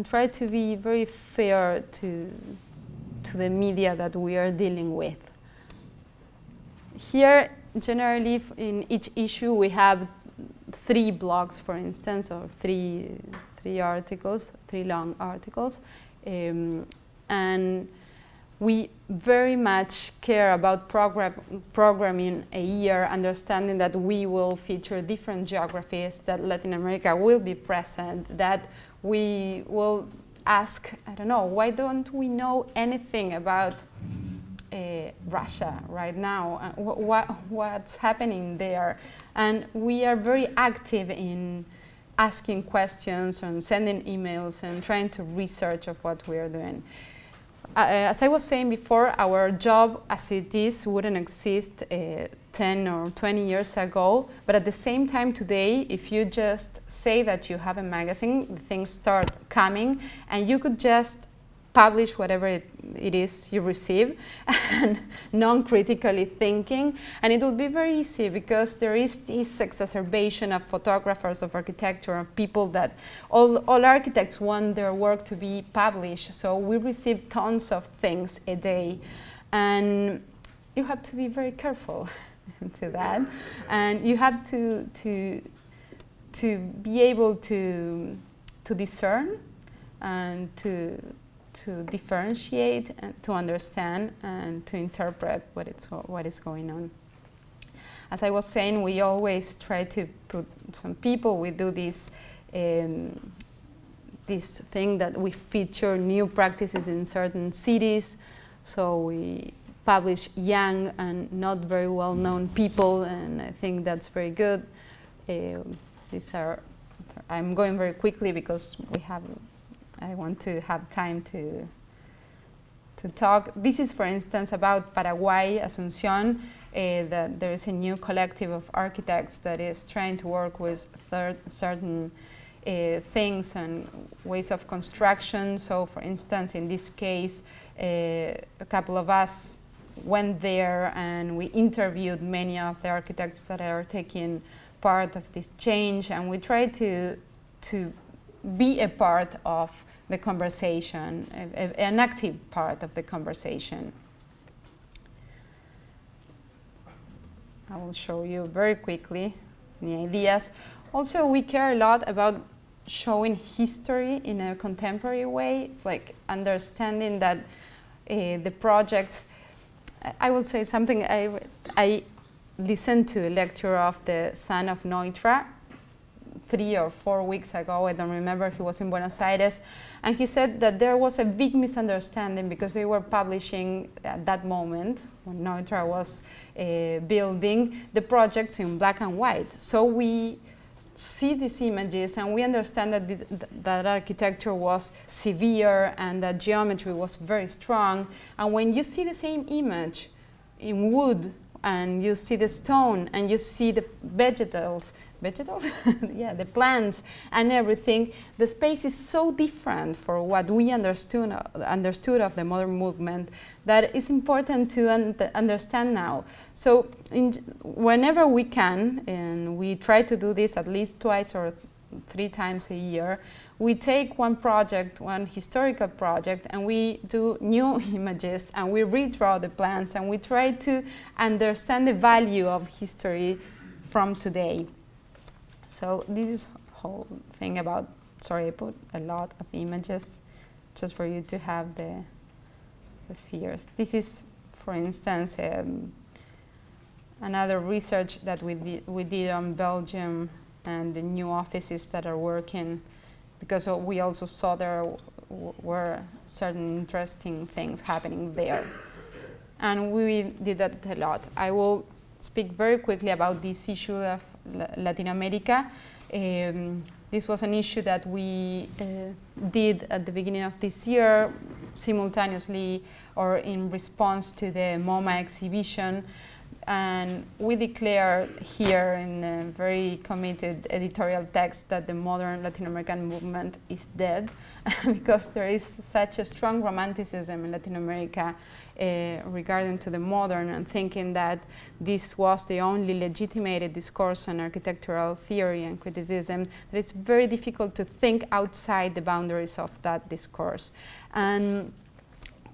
try to be very fair to the media that we are dealing with. Here, generally, in each issue, we have 3 blogs, for instance, or three articles, 3 long articles, and we very much care about programming a year, understanding that we will feature different geographies, that Latin America will be present, that we will ask, I don't know, why don't we know anything about Russia right now? What's happening there? And we are very active in asking questions and sending emails and trying to research of what we are doing. As I was saying before, our job as it is wouldn't exist 10 or 20 years ago, but at the same time today, if you just say that you have a magazine, things start coming, and you could just publish whatever it is you receive, and non-critically thinking, and it will be very easy, because there is this exacerbation of photographers of architecture, of people that all architects want their work to be published, so we receive tons of things a day, and you have to be very careful to that, and you have to be able to discern and to differentiate and to understand and to interpret what is going on. As I was saying, we always try to put some people. We do this thing that we feature new practices in certain cities. So we publish young and not very well-known people, and I think that's very good. These are, I'm going very quickly because I want to have time to talk. This is, for instance, about Paraguay, Asunción, that there is a new collective of architects that is trying to work with certain things and ways of construction. So, for instance, in this case, a couple of us went there and we interviewed many of the architects that are taking part of this change, and we tried to be a part of the conversation, an active part of the conversation. I will show you very quickly the ideas. Also, we care a lot about showing history in a contemporary way. It's like understanding that the projects, I will say something, I listened to a lecture of the son of Neutra 3 or 4 weeks ago, I don't remember, he was in Buenos Aires, and he said that there was a big misunderstanding because they were publishing at that moment, when Neutra was building, the projects in black and white. So we see these images and we understand that that architecture was severe and that geometry was very strong. And when you see the same image in wood and you see the stone and you see the vegetables, yeah, the plants and everything, the space is so different for what we understood of the modern movement that it's important to understand now. So whenever we can, and we try to do this at least 2 or 3 times a year, we take one project, one historical project, and we do new images and we redraw the plans and we try to understand the value of history from today. So this is whole thing about, sorry, I put a lot of images just for you to have the spheres. This is, for instance, another research that we did on Belgium and the new offices that are working, because we also saw there were certain interesting things happening there. And we did that a lot. I will speak very quickly about this issue of Latin America. This was an issue that we did at the beginning of this year, simultaneously or in response to the MoMA exhibition. And we declare here in a very committed editorial text that the modern Latin American movement is dead because there is such a strong romanticism in Latin America regarding to the modern, and thinking that this was the only legitimated discourse on architectural theory and criticism, that it's very difficult to think outside the boundaries of that discourse. And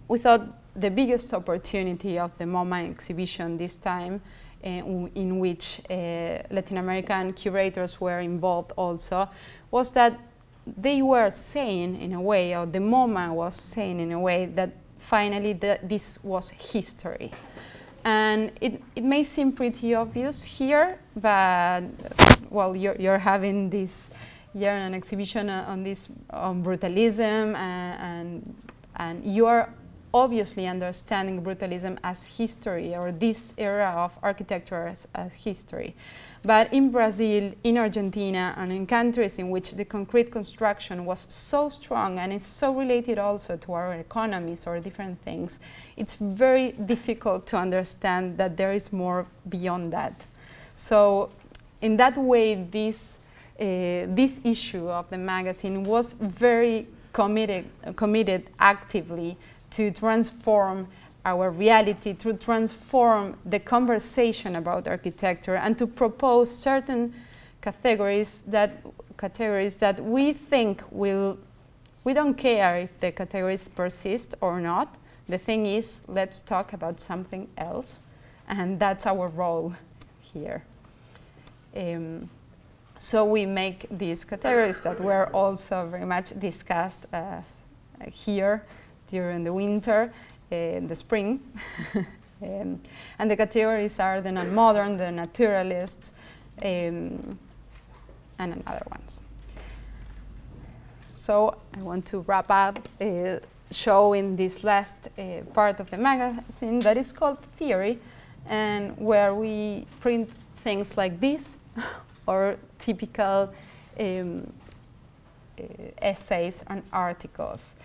we thought the biggest opportunity of the MoMA exhibition this time, in which Latin American curators were involved also, was that they were saying in a way, or the MoMA was saying in a way, that finally this was history. And it may seem pretty obvious here, but well, you're having this year an exhibition on this brutalism, and you're obviously understanding brutalism as history, or this era of architecture as history. But in Brazil, in Argentina, and in countries in which the concrete construction was so strong and is so related also to our economies or different things, it's very difficult to understand that there is more beyond that. So in that way, this issue of the magazine was very committed actively to transform our reality, to transform the conversation about architecture, and to propose certain categories that we think we don't care if the categories persist or not. The thing is, let's talk about something else, and that's our role here. So we make these categories that were also very much discussed here during the winter, in the spring. And the categories are the non-modern, the naturalists, and other ones. So I want to wrap up showing this last part of the magazine that is called Theory, and where we print things like this, or typical um, essays and articles.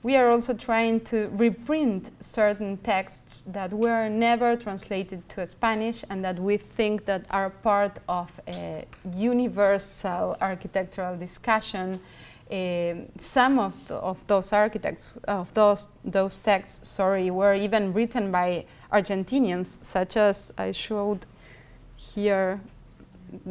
We are also trying to reprint certain texts that were never translated to Spanish and that we think that are part of a universal architectural discussion. Some of those texts, were even written by Argentinians, such as I showed here,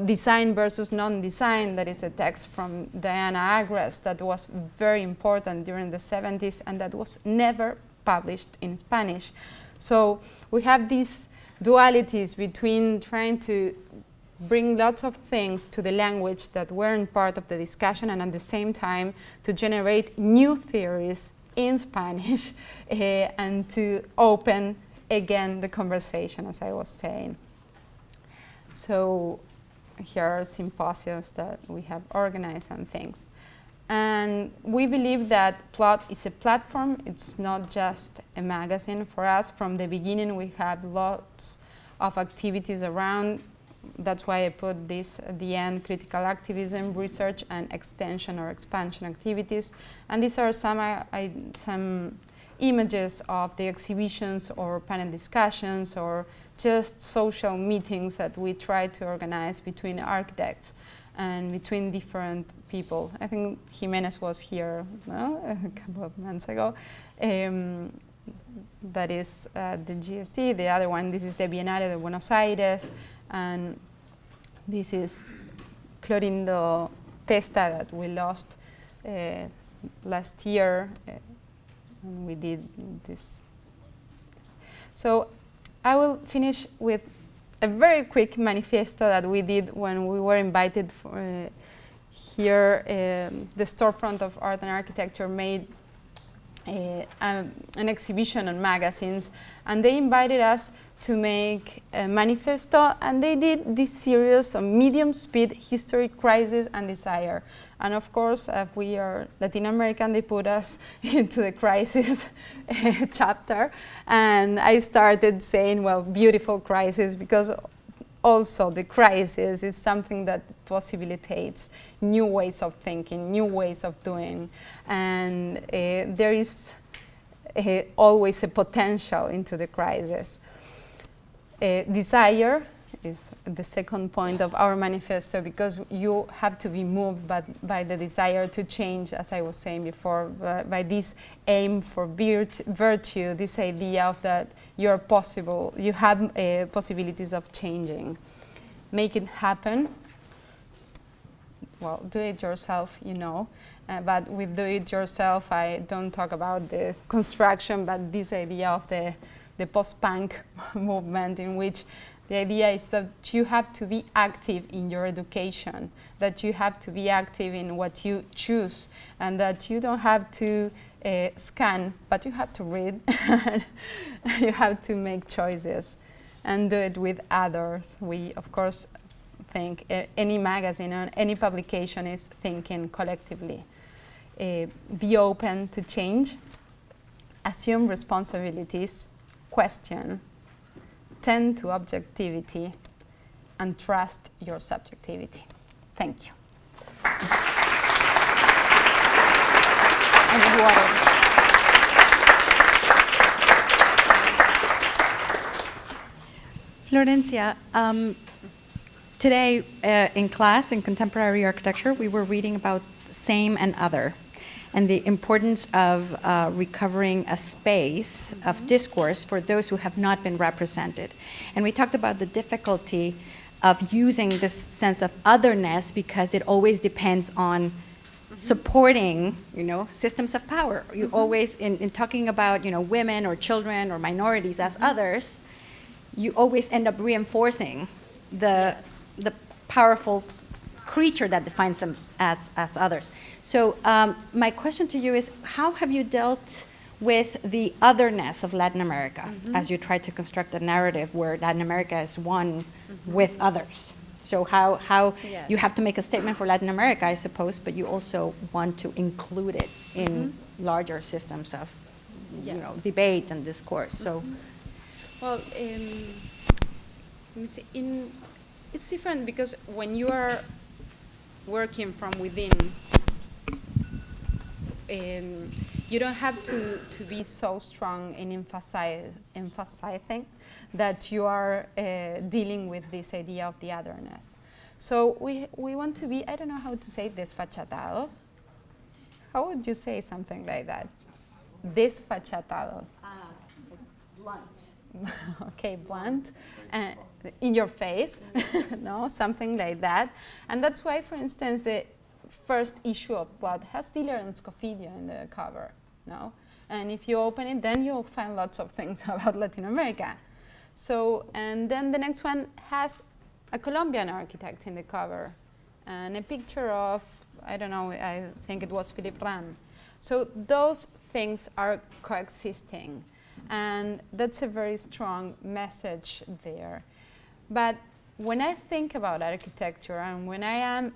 Design versus Non-Design, that is a text from Diana Agres that was very important during the 70s and that was never published in Spanish. So we have these dualities between trying to bring lots of things to the language that weren't part of the discussion and at the same time to generate new theories in Spanish and to open again the conversation, as I was saying. So here are symposiums that we have organized and things. And we believe that Plot is a platform. It's not just a magazine for us. From the beginning, we had lots of activities around. That's why I put this at the end: critical activism, research, and extension or expansion activities. And these are some images of the exhibitions or panel discussions or just social meetings that we try to organize between architects and between different people. I think Jimenez was here a couple of months ago. That is the GST. The other one, this is the Bienal de Buenos Aires. And this is Clorindo Testa that we lost last year. And we did this. So I will finish with a very quick manifesto that we did when we were invited for here. The storefront of art and architecture made an exhibition on magazines, and they invited us to make a manifesto, and they did this series of medium speed: history, crisis, and desire. And of course, if we are Latin American, they put us into the crisis chapter. And I started saying, well, beautiful crisis, because also the crisis is something that possibilitates new ways of thinking, new ways of doing. And there is always a potential into the crisis. Desire is the second point of our manifesto, because you have to be moved by the desire to change, as I was saying before, by this aim for virtue, this idea of that you're possible, you have possibilities of changing. Make it happen. Well, do it yourself, you know. But with do it yourself, I don't talk about the construction, but this idea of the post-punk movement, in which the idea is that you have to be active in your education, that you have to be active in what you choose, and that you don't have to scan, but you have to read. You have to make choices and do it with others. We, of course, think any magazine or any publication is thinking collectively. Be open to change, assume responsibilities, question, tend to objectivity, and trust your subjectivity. Thank you. And water. Florencia, today in class in contemporary architecture, we were reading about same and other, and the importance of recovering a space of discourse for those who have not been represented. And we talked about the difficulty of using this sense of otherness, because it always depends on supporting, systems of power. You always, in talking about, women or children or minorities as others, you always end up reinforcing the powerful creature that defines them as others. So my question to you is, how have you dealt with the otherness of Latin America as you try to construct a narrative where Latin America is one with others? So how you have to make a statement for Latin America, I suppose, but you also want to include it in larger systems of debate and discourse. So, well, let me see. It's different, because when you are working from within. You don't have to be so strong in emphasizing that you are dealing with this idea of the otherness. So we want to be, I don't know how to say desfachatados. How would you say something like that? Desfachatados. Blunt. Okay, blunt. In your face, no, something like that. And that's why, for instance, the first issue of Blood has Diller and Scofidio in the cover, no? And if you open it, then you'll find lots of things about Latin America. So, and then the next one has a Colombian architect in the cover, and a picture of, I don't know, I think it was Philip Ram. So those things are coexisting, and that's a very strong message there. But when I think about architecture and when I am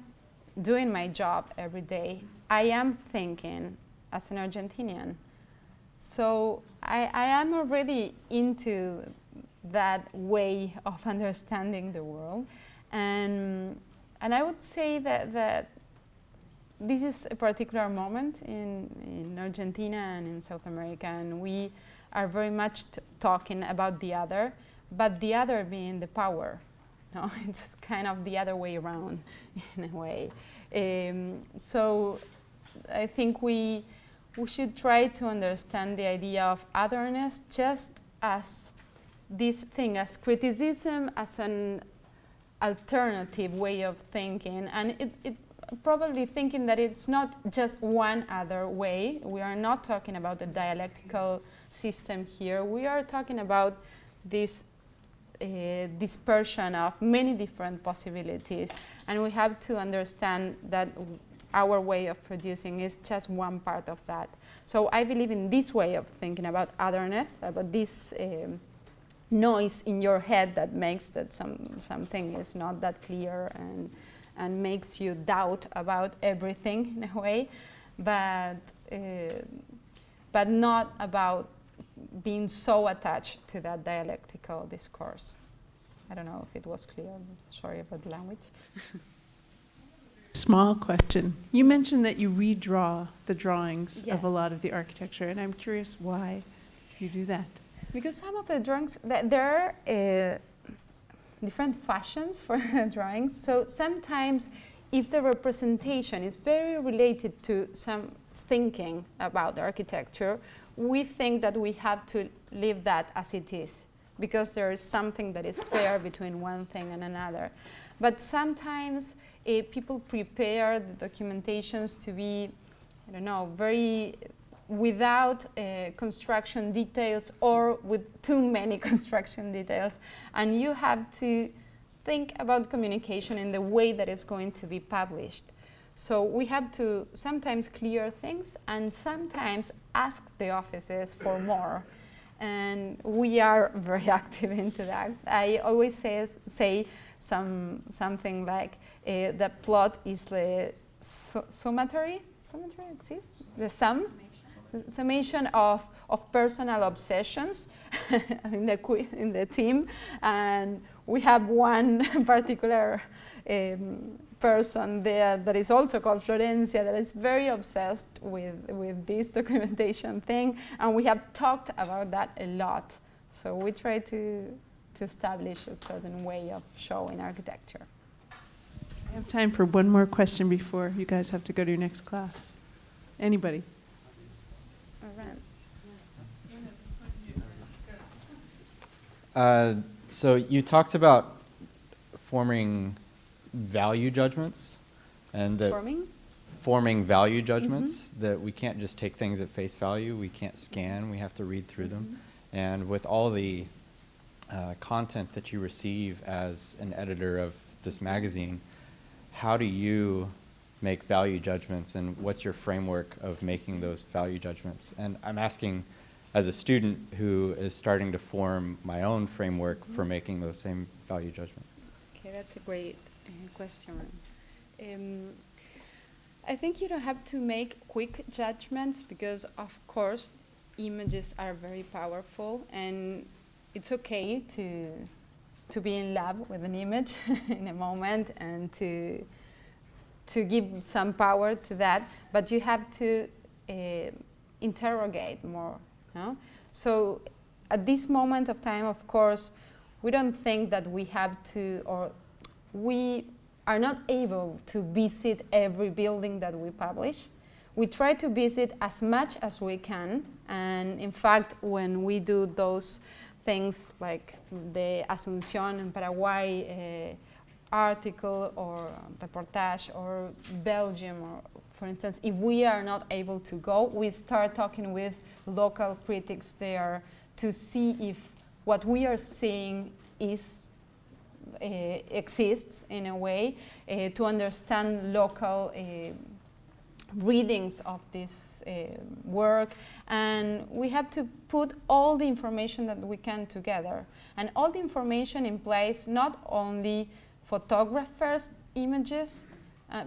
doing my job every day, I am thinking as an Argentinian. So I am already into that way of understanding the world. And I would say that this is a particular moment in Argentina and in South America, and we are very much talking about the other, but the other being the power. No, it's kind of the other way around in a way. So I think we should try to understand the idea of otherness just as this thing, as criticism, as an alternative way of thinking, and it probably thinking that it's not just one other way. We are not talking about a dialectical system here. We are talking about this dispersion of many different possibilities, and we have to understand that our way of producing is just one part of that. So I believe in this way of thinking about otherness, about this noise in your head that makes that something is not that clear and makes you doubt about everything in a way, but not about being so attached to that dialectical discourse. I don't know if it was clear. I'm sorry about the language. Small question. You mentioned that you redraw the drawings Yes. of a lot of the architecture, and I'm curious why you do that. Because some of the drawings, there are different fashions for the drawings. So sometimes if the representation is very related to some thinking about architecture, we think that we have to leave that as it is, because there is something that is fair between one thing and another. But sometimes people prepare the documentations to be, I don't know, very without construction details or with too many construction details. And you have to think about communication in the way that it's going to be published. So we have to sometimes clear things and sometimes ask the offices for more. And we are very active into that. I always say something like the plot is the summatory exists? The summation of personal obsessions in the team, and we have one particular person there that is also called Florencia that is very obsessed with this documentation thing, and we have talked about that a lot. So we try to establish a certain way of showing architecture. I have time for one more question before you guys have to go to your next class. Anybody? So you talked about forming value judgments and forming value judgments, that we can't just take things at face value. We can't scan. We have to read through them. And with all the content that you receive as an editor of this magazine, how do you make value judgments, and what's your framework of making those value judgments? And I'm asking as a student who is starting to form my own framework for making those same value judgments. Okay, that's a great question. I think you don't have to make quick judgments because, of course, images are very powerful, and it's okay to be in love with an image in a moment and to to give some power to that, but you have to interrogate more. No? So at this moment of time, of course, we don't think that we have to, or we are not able to visit every building that we publish. We try to visit as much as we can, and in fact, when we do those things like the Asunción in Paraguay article or reportage, or Belgium, or for instance, if we are not able to go, we start talking with local critics there to see if what we are seeing exists in a way, to understand local readings of this work, and we have to put all the information that we can together, and all the information implies not only photographers' images,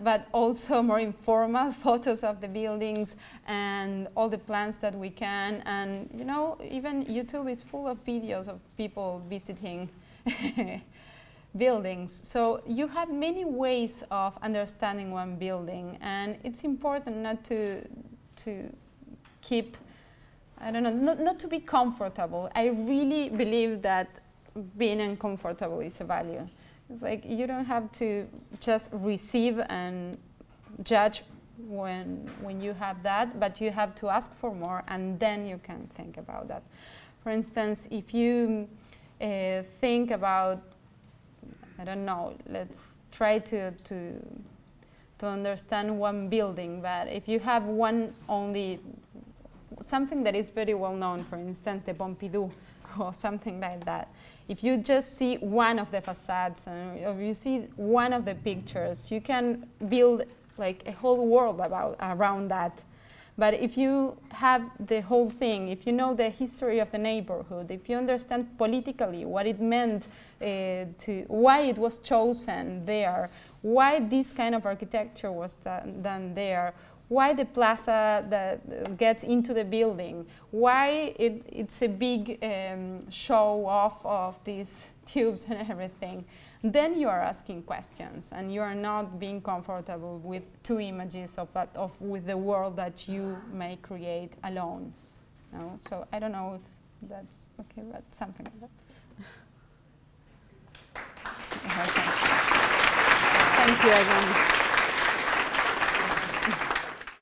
but also more informal photos of the buildings and all the plans that we can, and you know, even YouTube is full of videos of people visiting buildings. So you have many ways of understanding one building, and it's important not to keep, I don't know, not to be comfortable. I really believe that being uncomfortable is a value. It's like you don't have to just receive and judge when you have that, but you have to ask for more, and then you can think about that. For instance, if you think about, I don't know, let's try to understand one building, but if you have one only, something that is very well known, for instance, the Pompidou, or something like that. If you just see one of the facades, and if you see one of the pictures, you can build like a whole world around that. But if you have the whole thing, if you know the history of the neighborhood, if you understand politically what it meant, why it was chosen there, why this kind of architecture was done there, why the plaza that gets into the building, why it's a big show off of these tubes and everything, then you are asking questions, and you are not being comfortable with two images with the world that you may create alone. No? So I don't know if that's okay, but something like that. Thank you again.